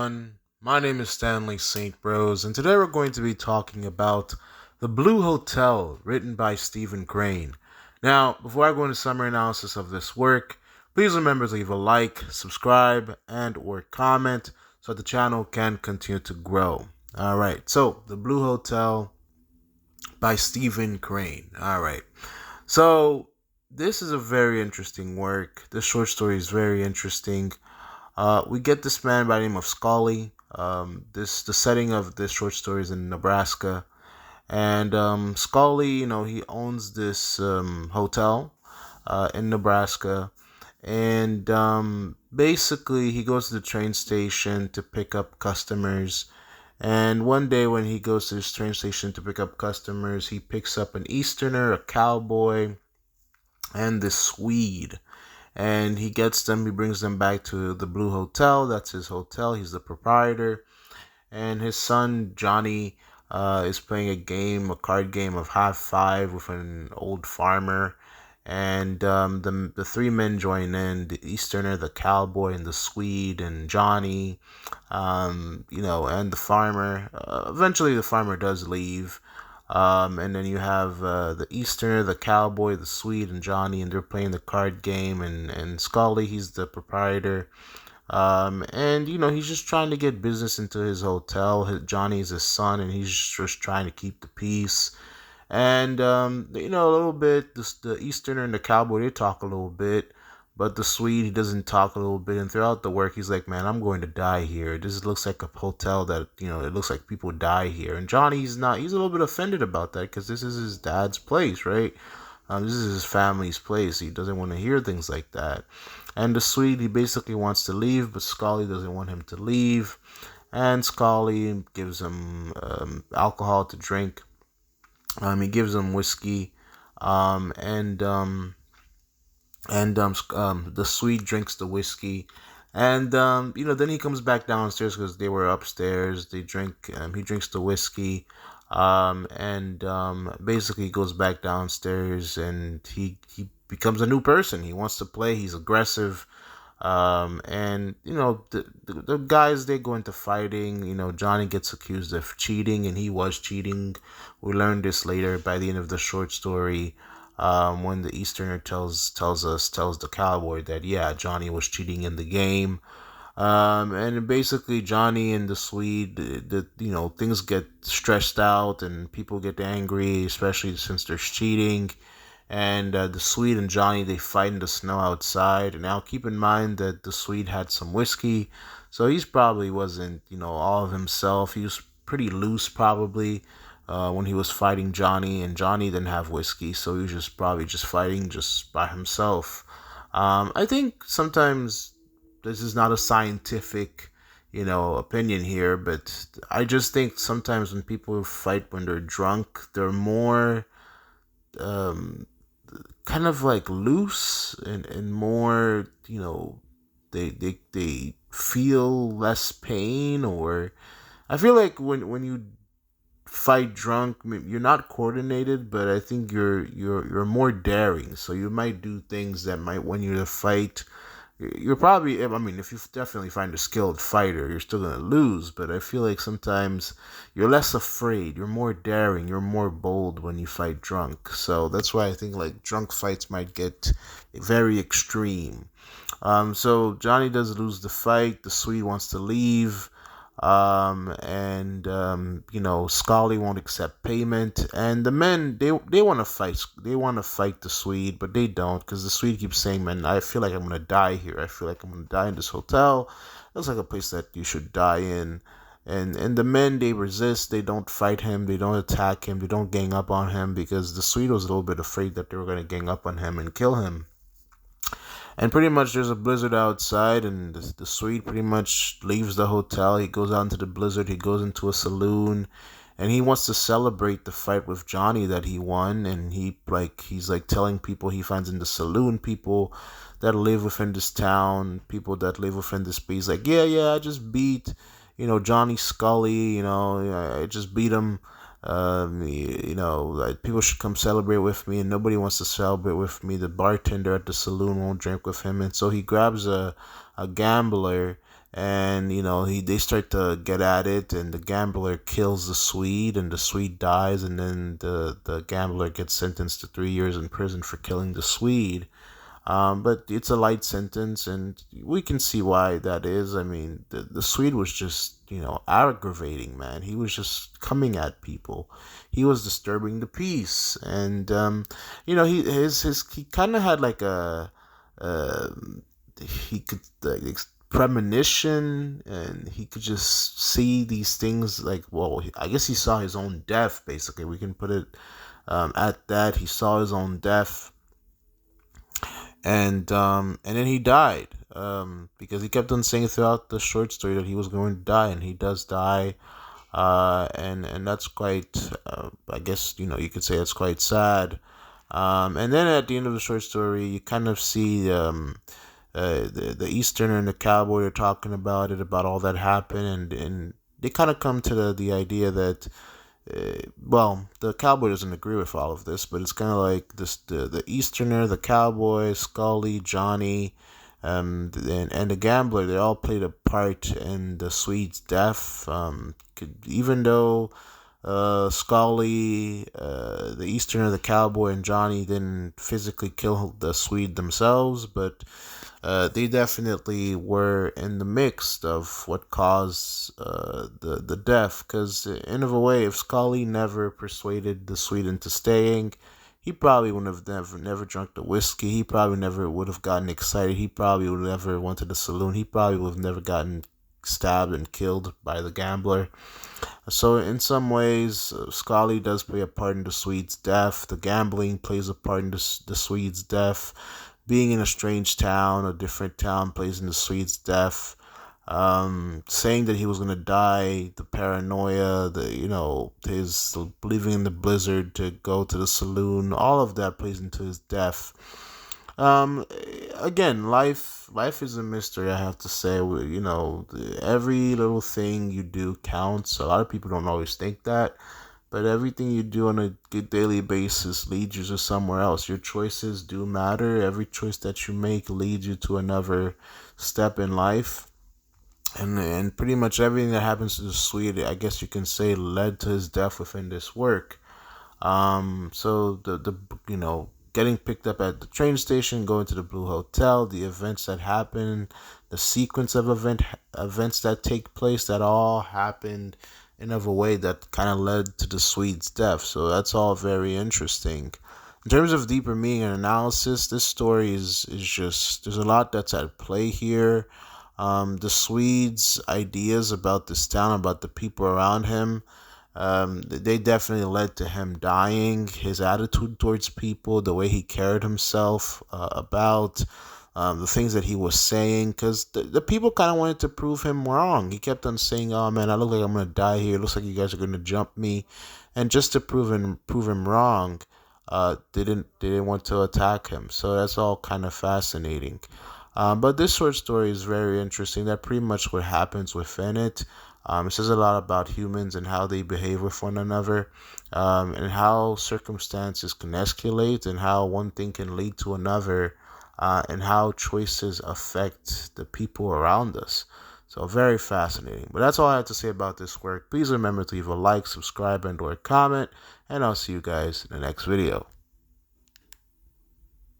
everyone. My name is Stanley St. Rose, and today we're going to be talking about The Blue Hotel, written by Stephen Crane. Now, before I go into summary analysis of this work, please remember to leave a like, subscribe, and or comment so the channel can continue to grow. Alright, so The Blue Hotel by Stephen Crane. Alright, so this is a very interesting work. This short story is very interesting. We get this man by the name of Scully. The setting of this short story is in Nebraska, and Scully, he owns this hotel in Nebraska, and basically he goes to the train station to pick up customers. And one day when he goes to this train station to pick up customers, he picks up an Easterner, a cowboy, and this Swede, and he brings them back to the Blue Hotel. That's his hotel. He's the proprietor. And his son, Johnny, is playing a card game of Half Five with an old farmer. And the three men join in: the Easterner, the cowboy, and the Swede, and Johnny, and the farmer. Eventually, the farmer does leave. And then you have the Easterner, the cowboy, the Swede, and Johnny, and they're playing the card game. And Scully, he's the proprietor. And he's just trying to get business into his hotel. Johnny's his son, and he's just trying to keep the peace. And a little bit, the Easterner and the cowboy, they talk a little bit, but the Swede, he doesn't talk a little bit. And throughout the work, he's like, "Man, I'm going to die here. This looks like a hotel that it looks like people die here." And Johnny's not. He's a little bit offended about that because this is his dad's place, right? This is his family's place. He doesn't want to hear things like that. And the Swede, he basically wants to leave, but Scully doesn't want him to leave. And Scully gives him alcohol to drink. He gives him whiskey, and the Swede drinks the whiskey, and then he comes back downstairs because they were upstairs. They drink. He drinks the whiskey, and basically goes back downstairs, and he becomes a new person. He wants to play. He's aggressive. And the guys, they go into fighting. Johnny gets accused of cheating, and he was cheating. We learned this later by the end of the short story, when the Easterner tells the cowboy that, yeah, Johnny was cheating in the game. And basically Johnny and the Swede, things get stressed out and people get angry, especially since there's cheating. And the Swede and Johnny, they fight in the snow outside. And now keep in mind that the Swede had some whiskey, so he's probably wasn't all of himself. He was pretty loose probably when he was fighting Johnny, and Johnny didn't have whiskey, so he was just probably just fighting just by himself. I think sometimes this is not a scientific opinion here, but I just think sometimes when people fight when they're drunk, they're more kind of like loose, and more, they feel less pain. Or I feel like when you fight drunk, you're not coordinated, but I think you're more daring, so you might do things that might, when you're in a fight, you're probably, I mean, if you definitely find a skilled fighter, you're still going to lose, but I feel like sometimes you're less afraid, you're more daring, you're more bold when you fight drunk. So that's why I think like drunk fights might get very extreme. So Johnny does lose the fight, the Swede wants to leave, and Scully won't accept payment, and the men, they want to fight. They want to fight the Swede, but they don't, because the Swede keeps saying, "Man, I feel like I'm gonna die here. I feel like I'm gonna die in this hotel. Looks like a place that you should die in." And the men, they resist. They don't fight him. They don't attack him. They don't gang up on him, because the Swede was a little bit afraid that they were gonna gang up on him and kill him. And pretty much there's a blizzard outside, and the Swede pretty much leaves the hotel. He goes out into the blizzard. He goes into a saloon, and he wants to celebrate the fight with Johnny that he won. And he's like telling people he finds in the saloon, people that live within this town, people that live within this space. Like, yeah, I just beat, Johnny Scully. I just beat him. Like, people should come celebrate with me, and nobody wants to celebrate with me. The bartender at the saloon won't drink with him, and so he grabs a gambler, and they start to get at it, and the gambler kills the Swede, and the Swede dies, and then the gambler gets sentenced to 3 years in prison for killing the Swede. But it's a light sentence, and we can see why that is. I mean, the Swede was just, aggravating, man. He was just coming at people. He was disturbing the peace, and he kind of had like uh, he could premonition, and he could just see these things. Like, well, I guess he saw his own death. Basically, we can put it at that. He saw his own death, and then he died, because he kept on saying throughout the short story that he was going to die, and he does die. And that's quite, I guess, you could say it's quite sad. And then at the end of the short story, you kind of see, the Easterner and the cowboy are talking about it, about all that happened, and they kind of come to the idea that, well, the cowboy doesn't agree with all of this, but it's kind of like this: the Easterner, the cowboy, Scully, Johnny, and the gambler. They all played a part in the Swede's death. Even though Scully, the Easterner, the cowboy, and Johnny didn't physically kill the Swede themselves, but they definitely were in the mix of what caused the death. Because in of a way, if Scully never persuaded the Swede into staying, he probably would have never drunk the whiskey. He probably never would have gotten excited. He probably would have never went to the saloon. He probably would have never gotten stabbed and killed by the gambler. So in some ways, Scully does play a part in the Swede's death. The gambling plays a part in the Swede's death. Being in a strange town, a different town, plays in the Swede's death. Saying that he was gonna die, the paranoia, his leaving in the blizzard to go to the saloon, all of that plays into his death. Um, Again, life is a mystery. I have to say, every little thing you do counts. A lot of people don't always think that, but everything you do on a good daily basis leads you to somewhere else. Your choices do matter. Every choice that you make leads you to another step in life. And pretty much everything that happens to the Swede, I guess you can say, led to his death within this work. So the getting picked up at the train station, going to the Blue Hotel, the events that happen, the sequence of events that take place, that all happened in a way that kind of led to the Swede's death. So that's all very interesting. In terms of deeper meaning and analysis, this story is just, there's a lot that's at play here. The Swedes' ideas about this town, about the people around him, they definitely led to him dying. His attitude towards people, the way he carried himself, about the things that he was saying, because the people kind of wanted to prove him wrong. He kept on saying, "Oh man, I look like I'm gonna die here. It looks like you guys are gonna jump me," and just to prove him wrong, they didn't want to attack him. So that's all kind of fascinating. But this short story is very interesting. That pretty much what happens within it. It says a lot about humans and how they behave with one another, and how circumstances can escalate, and how one thing can lead to another, and how choices affect the people around us. So very fascinating. But that's all I have to say about this work. Please remember to leave a like, subscribe, and or comment, and I'll see you guys in the next video.